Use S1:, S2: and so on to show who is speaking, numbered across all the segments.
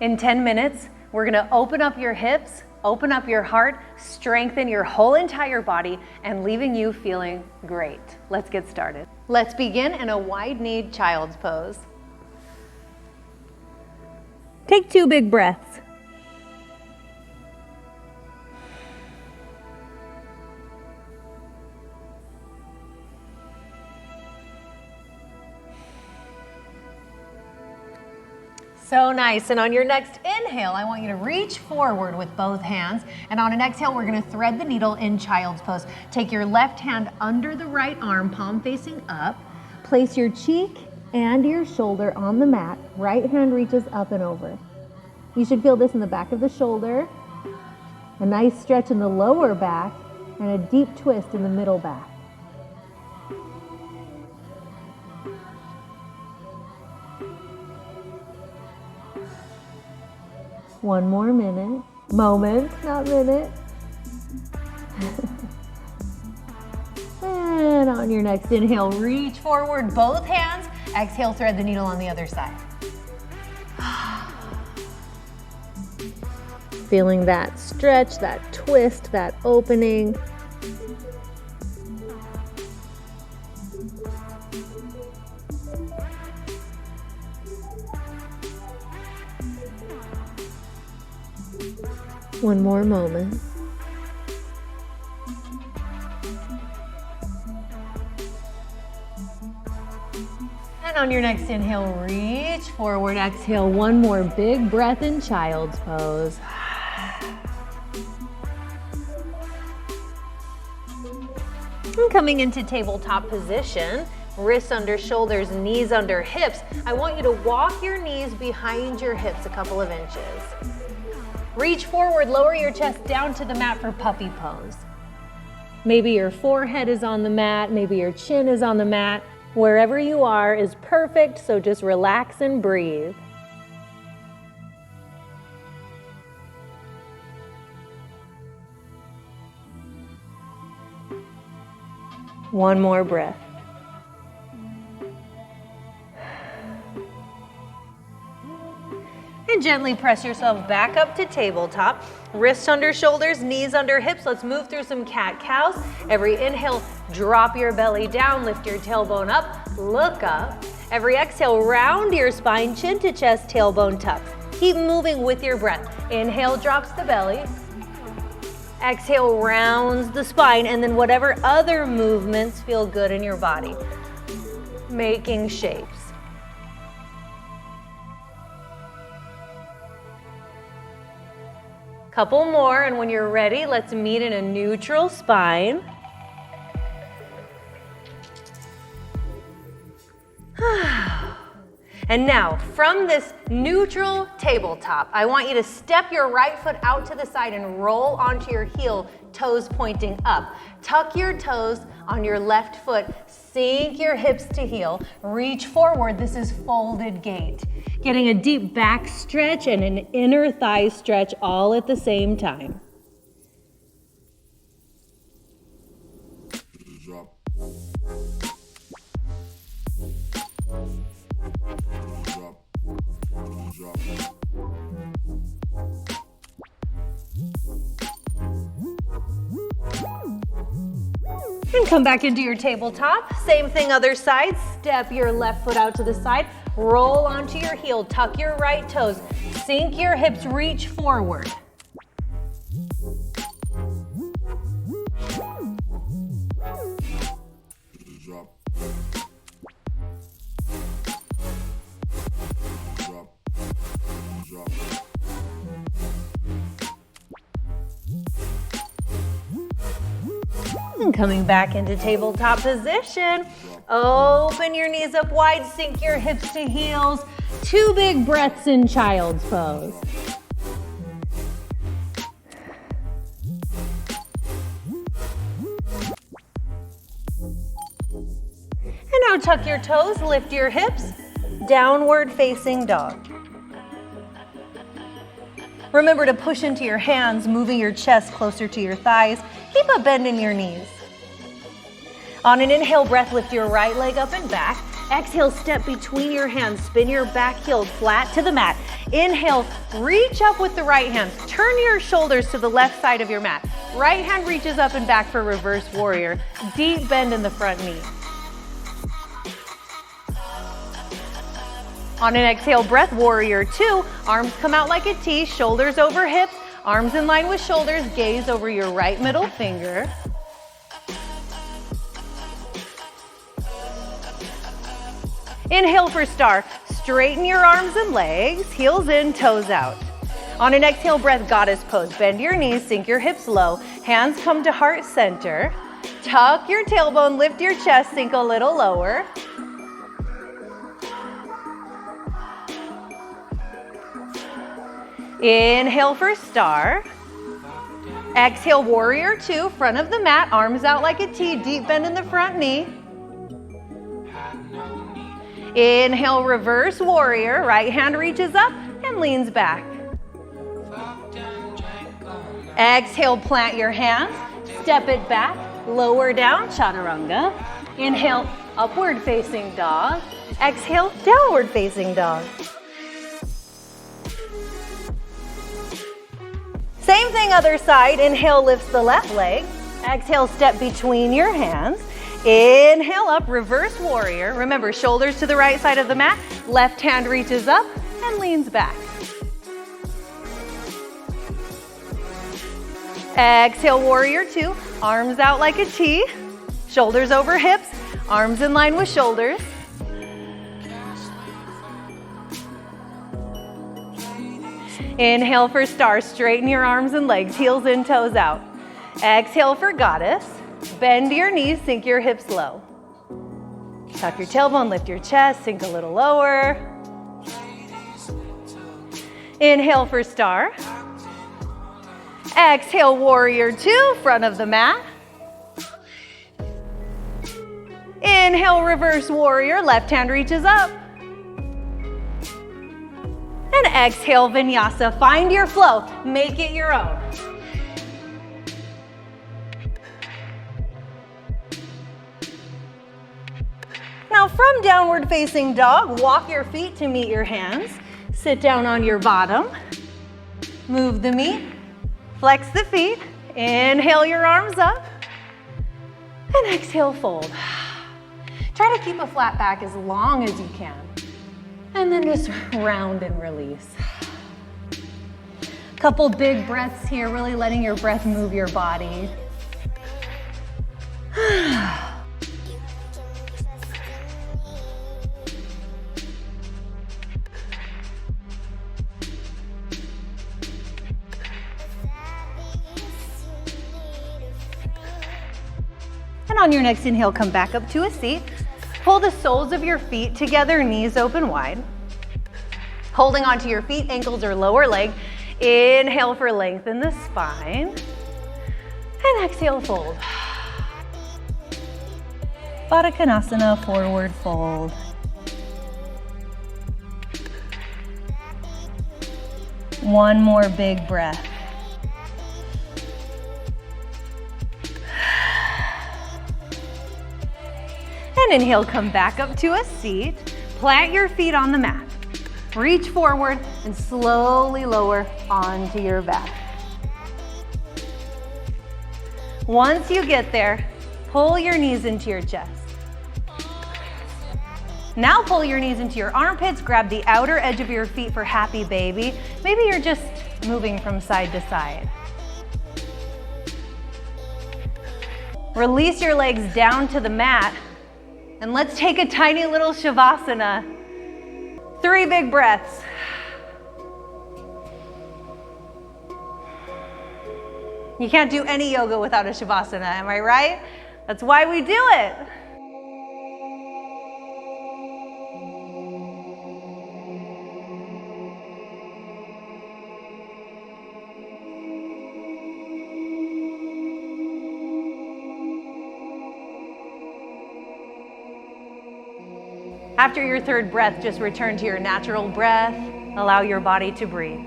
S1: In 10 minutes, we're gonna open up your hips, open up your heart, strengthen your whole entire body, and leaving you feeling great. Let's get started. Let's begin in a wide-kneed child's pose. Take 2 big breaths. So nice. And on your next inhale, I want you to reach forward with both hands. And on an exhale, we're going to thread the needle in child's pose. Take your left hand under the right arm, palm facing up. Place your cheek and your shoulder on the mat. Right hand reaches up and over. You should feel this in the back of the shoulder, a nice stretch in the lower back, and a deep twist in the middle back. One more minute. Moment, not minute. And on your next inhale, reach forward, both hands. Exhale, thread the needle on the other side. Feeling that stretch, that twist, that opening. One more moment. And on your next inhale, reach forward. Exhale, one more big breath in child's pose. And coming into tabletop position, wrists under shoulders, knees under hips. I want you to walk your knees behind your hips a couple of inches. Reach forward, lower your chest down to the mat for puppy pose. Maybe your forehead is on the mat, maybe your chin is on the mat. Wherever you are is perfect, so just relax and breathe. One more breath. And gently press yourself back up to tabletop. Wrists under shoulders, knees under hips. Let's move through some cat-cows. Every inhale, drop your belly down, lift your tailbone up, look up. Every exhale, round your spine, chin to chest, tailbone tucks. Keep moving with your breath. Inhale, drops the belly. Exhale, rounds the spine, and then whatever other movements feel good in your body. Making shapes. Couple more, and when you're ready, let's meet in a neutral spine. And now, from this neutral tabletop, I want you to step your right foot out to the side and roll onto your heel, toes pointing up. Tuck your toes on your left foot, sink your hips to heel, reach forward. This is folded gait. Getting a deep back stretch and an inner thigh stretch all at the same time. And come back into your tabletop. Same thing, other side. Step your left foot out to the side. Roll onto your heel. Tuck your right toes. Sink your hips. Reach forward. And coming back into tabletop position, open your knees up wide, sink your hips to heels. 2 big breaths in child's pose. And now tuck your toes, lift your hips, downward facing dog. Remember to push into your hands, moving your chest closer to your thighs. Keep a bend in your knees. On an inhale breath, lift your right leg up and back. Exhale, step between your hands. Spin your back heel flat to the mat. Inhale, reach up with the right hand. Turn your shoulders to the left side of your mat. Right hand reaches up and back for reverse warrior. Deep bend in the front knee. On an exhale breath, warrior two. Arms come out like a T, shoulders over hips, arms in line with shoulders, gaze over your right middle finger. Inhale for star. Straighten your arms and legs, heels in, toes out. On an exhale breath, goddess pose. Bend your knees, sink your hips low. Hands come to heart center. Tuck your tailbone, lift your chest, sink a little lower. Inhale for star. Exhale, warrior two, front of the mat, arms out like a T, deep bend in the front knee. Inhale, reverse warrior, right hand reaches up and leans back. Exhale, plant your hands, step it back, lower down, chaturanga. Inhale, upward facing dog. Exhale, downward facing dog. Same thing, other side. Inhale, lifts the left leg. Exhale, step between your hands. Inhale up, reverse warrior. Remember, shoulders to the right side of the mat. Left hand reaches up and leans back. Exhale, warrior two. Arms out like a T. Shoulders over hips. Arms in line with shoulders. Inhale for star, straighten your arms and legs, heels in, toes out. Exhale for goddess, bend your knees, sink your hips low. Tuck your tailbone, lift your chest, sink a little lower. Inhale for star. Exhale, warrior two, front of the mat. Inhale, reverse warrior, left hand reaches up. And exhale, vinyasa. Find your flow. Make it your own. Now from downward facing dog, walk your feet to meet your hands. Sit down on your bottom. Move the meat. Flex the feet. Inhale your arms up. And exhale, fold. Try to keep a flat back as long as you can. And then just round and release. Couple big breaths here, really letting your breath move your body. And on your next inhale, come back up to a seat. Pull the soles of your feet together, knees open wide. Holding onto your feet, ankles or lower leg. Inhale for lengthen the spine. And exhale, fold. Baddha Konasana, forward fold. One more big breath. And inhale, come back up to a seat. Plant your feet on the mat. Reach forward and slowly lower onto your back. Once you get there, pull your knees into your chest. Now pull your knees into your armpits, grab the outer edge of your feet for happy baby. Maybe you're just moving from side to side. Release your legs down to the mat. And let's take a tiny little Shavasana. 3 big breaths. You can't do any yoga without a Shavasana, am I right? That's why we do it. After your 3rd breath, just return to your natural breath. Allow your body to breathe.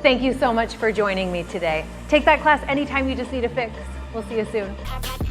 S1: Thank you so much for joining me today. Take that class anytime you just need a fix. We'll see you soon.